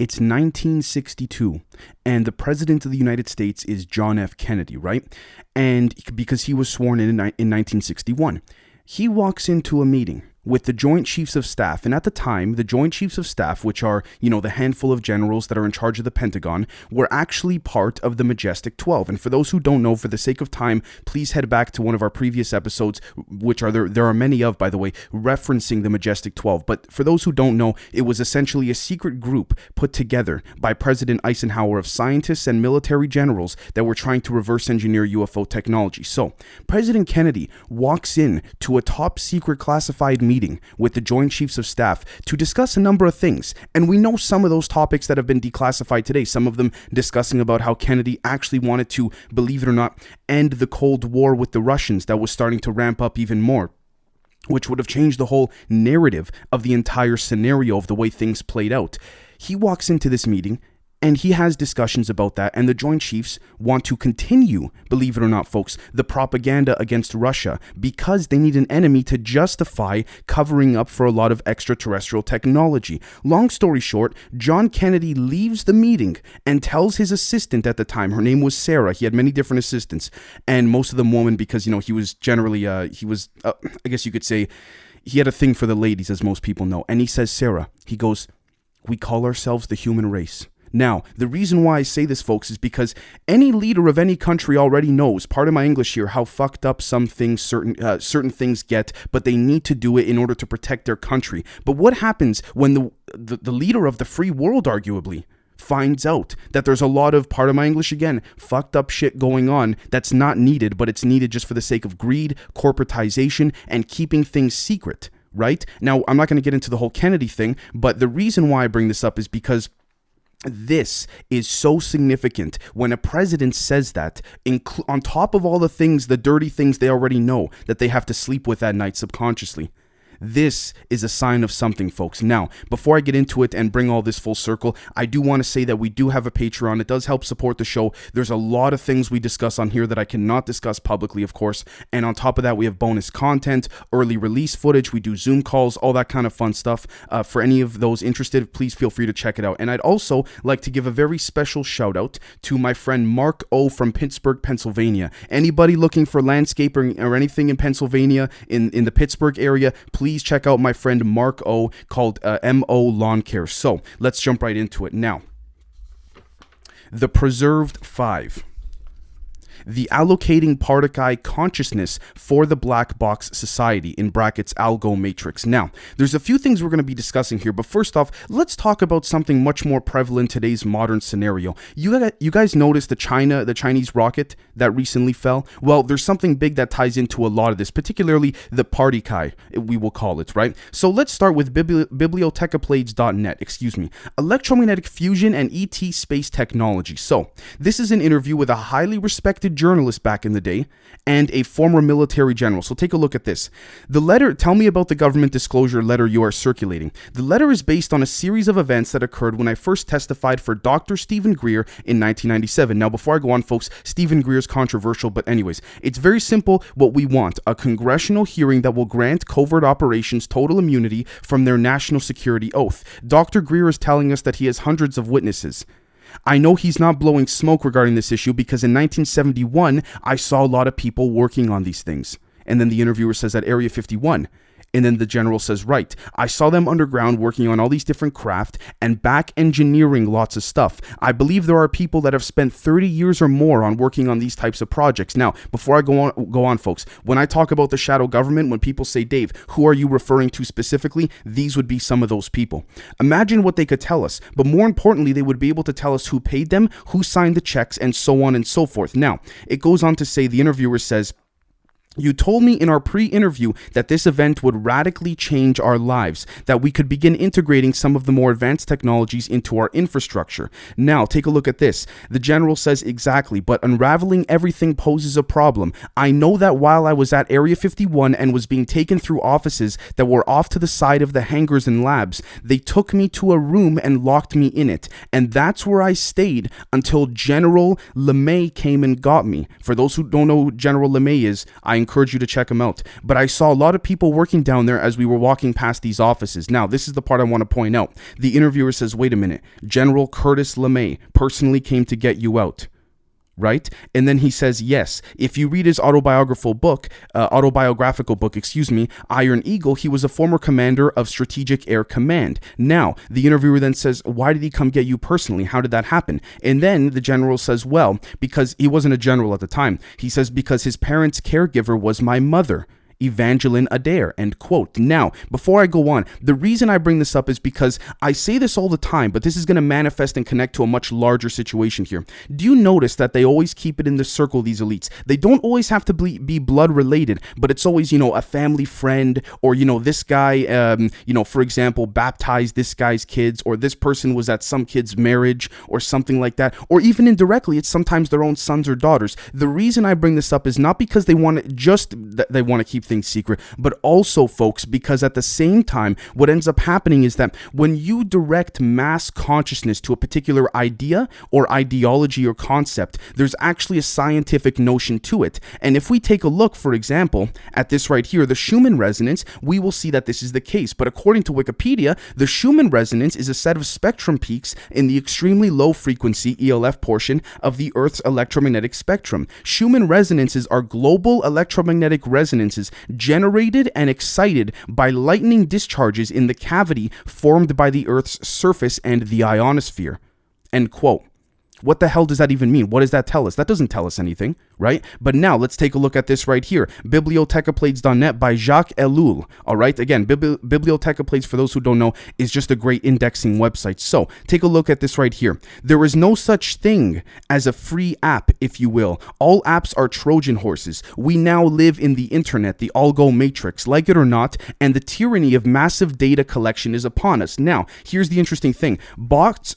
It's 1962, and the president of the United States is John F. Kennedy, right? And because he was sworn in 1961, he walks into a meeting with the Joint Chiefs of Staff. And at the time, the Joint Chiefs of Staff, which are, the handful of generals that are in charge of the Pentagon, were actually part of the Majestic 12. And for those who don't know, for the sake of time, please head back to one of our previous episodes, which are there are many of, by the way, referencing the Majestic 12. But for those who don't know, it was essentially a secret group put together by President Eisenhower of scientists and military generals that were trying to reverse engineer UFO technology. So, President Kennedy walks in to a top secret classified meeting with the Joint Chiefs of Staff to discuss a number of things. And we know some of those topics that have been declassified today, some of them discussing about how Kennedy actually wanted to, believe it or not, end the Cold War with the Russians that was starting to ramp up even more, which would have changed the whole narrative of the entire scenario of the way things played out. He walks into this meeting and he has discussions about that, and the Joint Chiefs want to continue, believe it or not, folks, the propaganda against Russia because they need an enemy to justify covering up for a lot of extraterrestrial technology. Long story short, John Kennedy leaves the meeting and tells his assistant at the time, her name was Sarah, he had many different assistants, and most of them women because, he was generally, I guess you could say, he had a thing for the ladies, as most people know, and he says, Sarah, he goes, "We call ourselves the human race." Now, the reason why I say this, folks, is because any leader of any country already knows, pardon my English here, how fucked up some things, certain things get, but they need to do it in order to protect their country. But what happens when the leader of the free world, arguably, finds out that there's a lot of, pardon my English again, fucked up shit going on that's not needed, but it's needed just for the sake of greed, corporatization, and keeping things secret, right? Now, I'm not going to get into the whole Kennedy thing, but the reason why I bring this up is because this is so significant when a president says that, on top of all the things, the dirty things they already know that they have to sleep with at night subconsciously. This is a sign of something, folks. Now, before I get into it and bring all this full circle, I do want to say that we do have a Patreon. It does help support the show. There's a lot of things we discuss on here that I cannot discuss publicly, of course. And on top of that, we have bonus content, early release footage. We do Zoom calls, all that kind of fun stuff. For any of those interested, please feel free to check it out. And I'd also like to give a very special shout out to my friend Mark O from Pittsburgh, Pennsylvania. Anybody looking for landscaping or anything in Pennsylvania, in the Pittsburgh area, please check out my friend Mark O, called MO Lawn Care. So let's jump right into it now. The PRESERVED-5. The Allocating PARTIKI Consciousness for the Black Box Society, in brackets Algo-Matrix. Now, there's a few things we're going to be discussing here, but first off, let's talk about something much more prevalent in today's modern scenario. You guys noticed the Chinese rocket that recently fell? Well, there's something big that ties into a lot of this, particularly the PARTIKI, we will call it, right? So let's start with bibliotecaplades.net, electromagnetic fusion and ET space technology. So, this is an interview with a highly respected journalist back in the day and a former military general. So take a look at this. The letter, tell me about the government disclosure letter you are circulating. The letter is based on a series of events that occurred when I first testified for Dr. Stephen Greer in 1997. Now, before I go on, folks, Stephen Greer is controversial, but anyways, it's very simple what we want: a congressional hearing that will grant covert operations total immunity from their national security oath. Dr. Greer is telling us that he has hundreds of witnesses. I know he's not blowing smoke regarding this issue because in 1971, I saw a lot of people working on these things. And then the interviewer says at Area 51. And then the general says, right, I saw them underground working on all these different craft and back engineering lots of stuff. I believe there are people that have spent 30 years or more on working on these types of projects. Now, before I go on, folks, when I talk about the shadow government, when people say, Dave, who are you referring to specifically? These would be some of those people. Imagine what they could tell us, but more importantly, they would be able to tell us who paid them, who signed the checks, and so on and so forth. Now, it goes on to say, the interviewer says, you told me in our pre-interview that this event would radically change our lives, that we could begin integrating some of the more advanced technologies into our infrastructure. Now, take a look at this. The general says, exactly, but unraveling everything poses a problem. I know that while I was at Area 51 and was being taken through offices that were off to the side of the hangars and labs, they took me to a room and locked me in it. And that's where I stayed until General LeMay came and got me. For those who don't know who General LeMay is, I encourage you to check them out. But I saw a lot of people working down there as we were walking past these offices. Now, this is the part I want to point out. The interviewer says, wait a minute, General Curtis LeMay personally came to get you out. Right? And then he says, yes, if you read his autobiographical book, Iron Eagle, he was a former commander of Strategic Air Command. Now, the interviewer then says, why did he come get you personally? How did that happen? And then the general says, well, because he wasn't a general at the time. He says, because his parents' caregiver was my mother, Evangeline Adair, end quote. Now, before I go on, the reason I bring this up is because I say this all the time, but this is going to manifest and connect to a much larger situation here. Do you notice that they always keep it in the circle, these elites? They don't always have to be blood related, but it's always, a family friend, or, this guy, for example, baptized this guy's kids, or this person was at some kid's marriage, or something like that, or even indirectly, it's sometimes their own sons or daughters. The reason I bring this up is not because they want to keep things secret, but also, folks, because at the same time, what ends up happening is that when you direct mass consciousness to a particular idea or ideology or concept, there's actually a scientific notion to it. And if we take a look, for example, at this right here, the Schumann resonance, we will see that this is the case. But according to Wikipedia, the Schumann resonance is a set of spectrum peaks in the extremely low frequency ELF portion of the Earth's electromagnetic spectrum. Schumann resonances are global electromagnetic resonances generated and excited by lightning discharges in the cavity formed by the Earth's surface and the ionosphere. End quote. What the hell does that even mean? What does that tell us? That doesn't tell us anything, right? But now let's take a look at this right here. Bibliotecapblades.net by Jacques Ellul. All right, again, Bibliotecapblades, for those who don't know, is just a great indexing website. So take a look at this right here. There is no such thing as a free app, if you will. All apps are Trojan horses. We now live in the internet, the Algo-Matrix, like it or not, and the tyranny of massive data collection is upon us. Now, here's the interesting thing. Bots,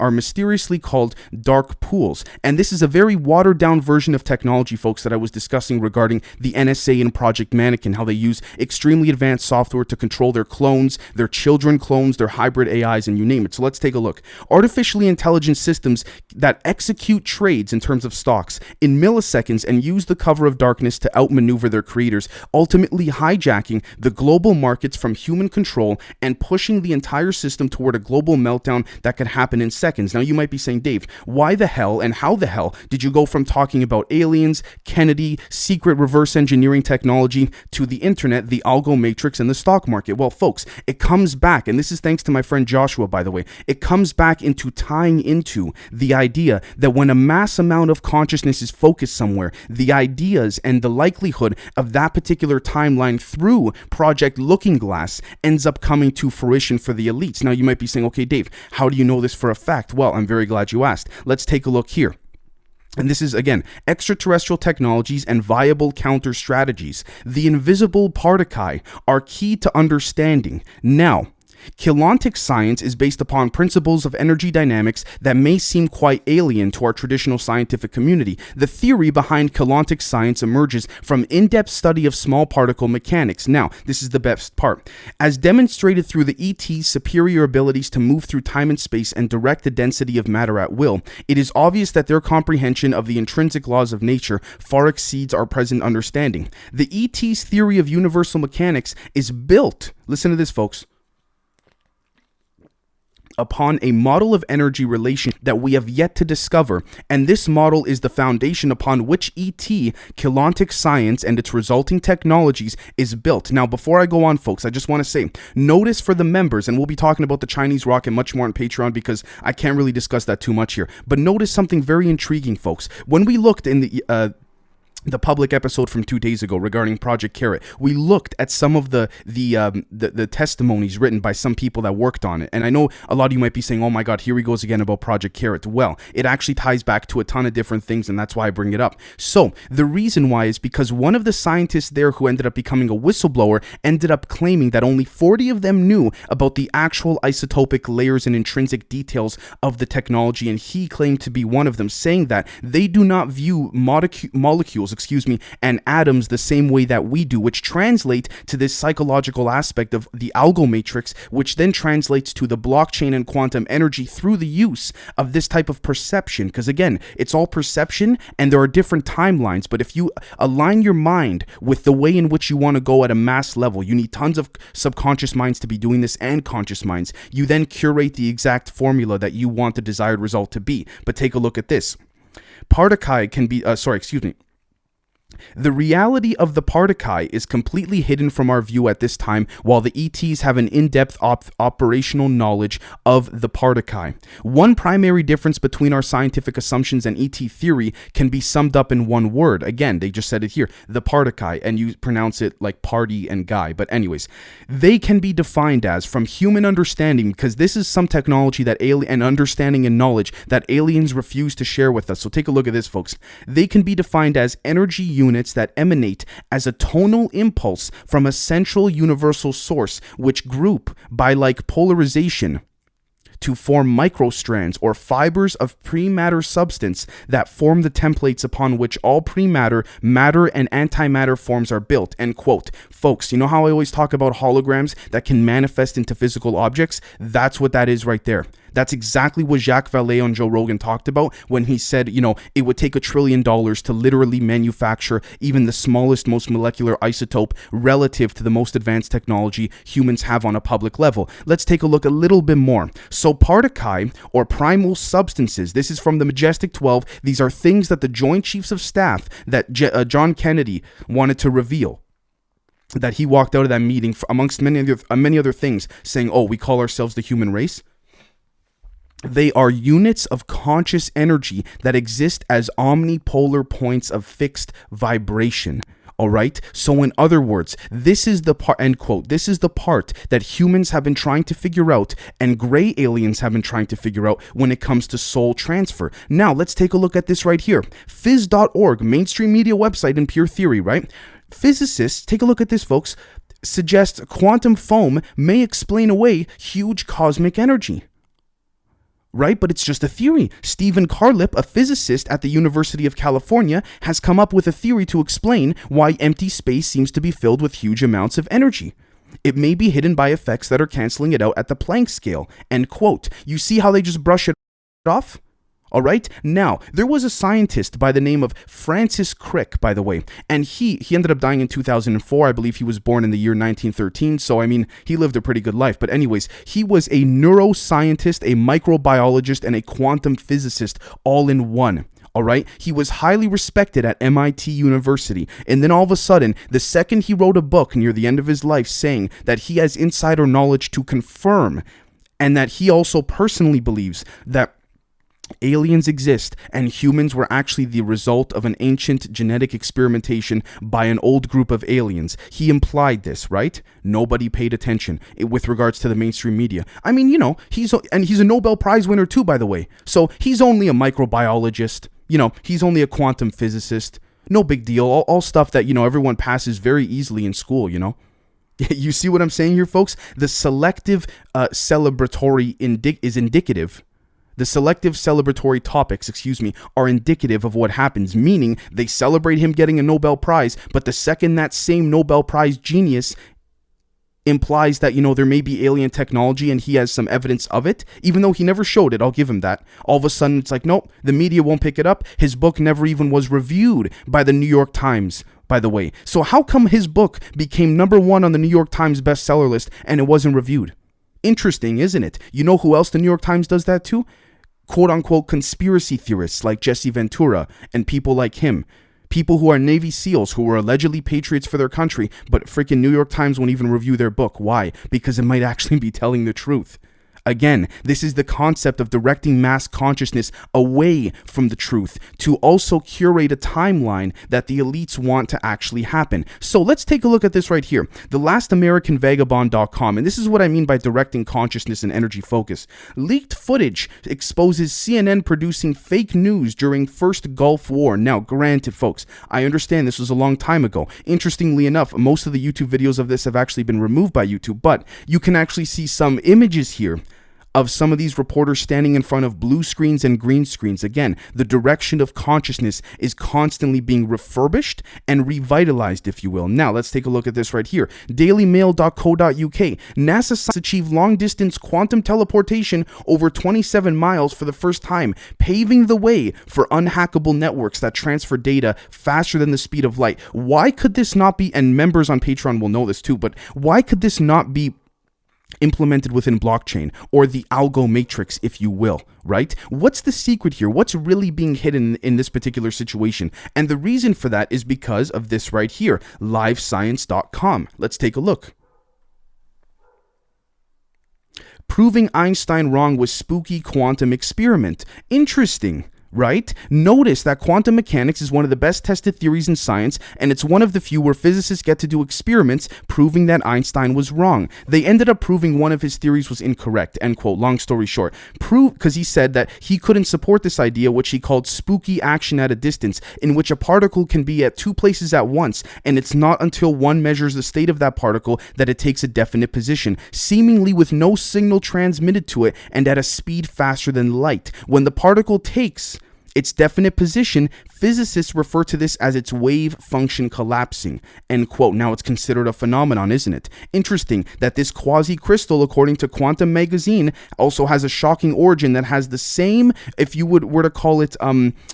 are mysteriously called dark pools. And this is a very watered down version of technology, folks, that I was discussing regarding the NSA and Project Mannequin, how they use extremely advanced software to control their clones, their children clones, their hybrid AIs, and you name it. So let's take a look. Artificially intelligent systems that execute trades in terms of stocks in milliseconds and use the cover of darkness to outmaneuver their creators, ultimately hijacking the global markets from human control and pushing the entire system toward a global meltdown that could happen in seconds. Now you might be saying, Dave, why the hell and how the hell did you go from talking about aliens, Kennedy, secret reverse engineering technology to the internet, the Algo-Matrix, and the stock market? Well, folks, it comes back, and this is thanks to my friend Joshua, by the way, it comes back into tying into the idea that when a mass amount of consciousness is focused somewhere, the ideas and the likelihood of that particular timeline through Project Looking Glass ends up coming to fruition for the elites. Now, you might be saying, okay, Dave, how do you know this for a fact? Well, I'm very glad you asked. Let's take a look here. And this is, again, extraterrestrial technologies and viable counter strategies. The invisible particuli are key to understanding. Now, Keylontic science is based upon principles of energy dynamics that may seem quite alien to our traditional scientific community. The theory behind Keylontic science emerges from in-depth study of small particle mechanics. Now, this is the best part. As demonstrated through the ET's superior abilities to move through time and space and direct the density of matter at will, it is obvious that their comprehension of the intrinsic laws of nature far exceeds our present understanding. The ET's theory of universal mechanics is built, listen to this, folks, upon a model of energy relation that we have yet to discover, and this model is the foundation upon which ET, Keylontic science, and its resulting technologies is built. Now, before I go on, folks, I just want to say, notice for the members, and we'll be talking about the Chinese rock and much more on Patreon because I can't really discuss that too much here, but notice something very intriguing, folks. When we looked in the public episode from 2 days ago regarding Project Carrot, we looked at some of the testimonies written by some people that worked on it. And I know a lot of you might be saying, oh my God, here he goes again about Project Carrot. Well, it actually ties back to a ton of different things, and that's why I bring it up. So the reason why is because one of the scientists there who ended up becoming a whistleblower ended up claiming that only 40 of them knew about the actual isotopic layers and intrinsic details of the technology, and he claimed to be one of them, saying that they do not view molecules, and atoms the same way that we do, which translate to this psychological aspect of the Algo-Matrix, which then translates to the blockchain and quantum energy through the use of this type of perception. Because again, it's all perception and there are different timelines, but if you align your mind with the way in which you want to go at a mass level, you need tons of subconscious minds to be doing this and conscious minds. You then curate the exact formula that you want the desired result to be. But take a look at this. Partiki can be, the reality of the Partiki is completely hidden from our view at this time, while the ETs have an in-depth operational knowledge of the Partiki. One primary difference between our scientific assumptions and ET theory can be summed up in one word. Again, they just said it here, the Partiki, and you pronounce it like party and guy. But anyways, they can be defined as from human understanding, because this is some technology that and understanding and knowledge that aliens refuse to share with us. So take a look at this, folks. They can be defined as energy units that emanate as a tonal impulse from a central universal source, which group by like polarization to form microstrands or fibers of pre-matter substance that form the templates upon which all pre-matter, matter, and antimatter forms are built. End quote. Folks, you know how I always talk about holograms that can manifest into physical objects? That's what that is right there. That's exactly what Jacques Vallée on Joe Rogan talked about when he said, you know, it would take $1 trillion to literally manufacture even the smallest, most molecular isotope relative to the most advanced technology humans have on a public level. Let's take a look a little bit more. So Partiki, or primal substances, this is from the Majestic 12. These are things that the Joint Chiefs of Staff that John Kennedy wanted to reveal, that he walked out of that meeting amongst many other things saying, oh, we call ourselves the human race. They are units of conscious energy that exist as omnipolar points of fixed vibration. All right. So in other words, this is the part, end quote, this is the part that humans have been trying to figure out and gray aliens have been trying to figure out when it comes to soul transfer. Now let's take a look at this right here. Phys.org, mainstream media website in pure theory, right? Physicists, take a look at this, folks, suggest quantum foam may explain away huge cosmic energy. Right? But it's just a theory. Stephen Carlip, a physicist at the University of California, has come up with a theory to explain why empty space seems to be filled with huge amounts of energy. It may be hidden by effects that are canceling it out at the Planck scale. End quote. You see how they just brush it off? All right. Now, there was a scientist by the name of Francis Crick, by the way, and he ended up dying in 2004. I believe he was born in the year 1913. So, I mean, he lived a pretty good life. But anyways, he was a neuroscientist, a microbiologist, and a quantum physicist all in one. All right. He was highly respected at MIT University. And then all of a sudden, the second he wrote a book near the end of his life saying that he has insider knowledge to confirm, and that he also personally believes that aliens exist and humans were actually the result of an ancient genetic experimentation by an old group of aliens. He implied this, right? Nobody paid attention with regards to the mainstream media. I mean, you know, he's a Nobel Prize winner too, by the way. So he's only a microbiologist. You know, he's only a quantum physicist. No big deal. All stuff that, you know, everyone passes very easily in school, you know. You see what I'm saying here, folks? The selective celebratory is indicative. The selective celebratory topics, are indicative of what happens, meaning they celebrate him getting a Nobel Prize, but the second that same Nobel Prize genius implies that, you know, there may be alien technology and he has some evidence of it, even though he never showed it, I'll give him that. All of a sudden, it's like, nope, the media won't pick it up. His book never even was reviewed by the New York Times, by the way. So how come his book became #1 on the New York Times bestseller list and it wasn't reviewed? Interesting, isn't it? You know who else the New York Times does that to? Quote-unquote conspiracy theorists like Jesse Ventura and people like him. People who are Navy SEALs who were allegedly patriots for their country, but freaking New York Times won't even review their book. Why? Because it might actually be telling the truth. Again, this is the concept of directing mass consciousness away from the truth to also curate a timeline that the elites want to actually happen. So let's take a look at this right here. TheLastAmericanVagabond.com, and this is what I mean by directing consciousness and energy focus. Leaked footage exposes CNN producing fake news during first Gulf War. Now, granted, folks, I understand this was a long time ago. Interestingly enough, most of the YouTube videos of this have actually been removed by YouTube, but you can actually see some images here of some of these reporters standing in front of blue screens and green screens. Again, the direction of consciousness is constantly being refurbished and revitalized, if you will. Now, let's take a look at this right here. dailymail.co.uk. NASA scientists achieved long-distance quantum teleportation over 27 miles for the first time, paving the way for unhackable networks that transfer data faster than the speed of light. Why could this not be, and members on Patreon will know this too, but why could this not be implemented within blockchain or the Algo-Matrix, if you will, right? What's the secret here? What's really being hidden in this particular situation? And the reason for that is because of this right here, livescience.com. Let's take a look. Proving Einstein wrong with spooky quantum experiment. Interesting. Right? Notice that quantum mechanics is one of the best tested theories in science, and it's one of the few where physicists get to do experiments proving that Einstein was wrong. They ended up proving one of his theories was incorrect, end quote. Long story short, because he said that he couldn't support this idea, which he called spooky action at a distance, in which a particle can be at two places at once, and it's not until one measures the state of that particle that it takes a definite position, seemingly with no signal transmitted to it and at a speed faster than light. When the particle takes its definite position, physicists refer to this as its wave function collapsing, end quote. Now it's considered a phenomenon, isn't it? Interesting that this quasi-crystal, according to Quantum Magazine, also has a shocking origin that has the same, if you were to call it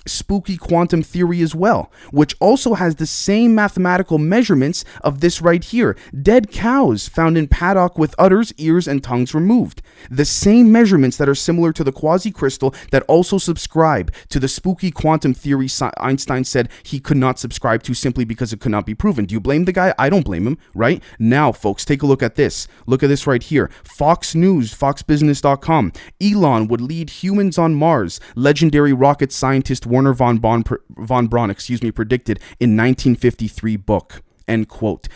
spooky quantum theory as well, which also has the same mathematical measurements of this right here. Dead cows found in paddock with udders, ears, and tongues removed. The same measurements that are similar to the quasi-crystal that also subscribe to the spooky quantum theory Einstein said he could not subscribe to simply because it could not be proven. Do you blame the guy? I don't blame him, right? Now, folks, take a look at this. Look at this right here. Fox News, foxbusiness.com. Elon would lead humans on Mars. Legendary rocket scientist Werner von Braun, predicted in 1953 book. End quote.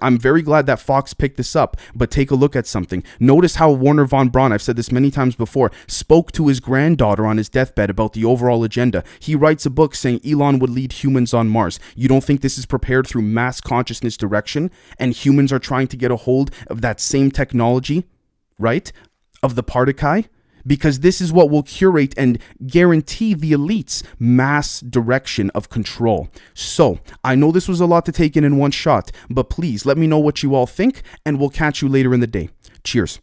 I'm very glad that Fox picked this up, but take a look at something. Notice how Werner von Braun, I've said this many times before, spoke to his granddaughter on his deathbed about the overall agenda. He writes a book saying Elon would lead humans on Mars. You don't think this is prepared through mass consciousness direction, and humans are trying to get a hold of that same technology, right? Of the Partiki? Because this is what will curate and guarantee the elites mass direction of control. So, I know this was a lot to take in one shot, but please let me know what you all think, and we'll catch you later in the day. Cheers.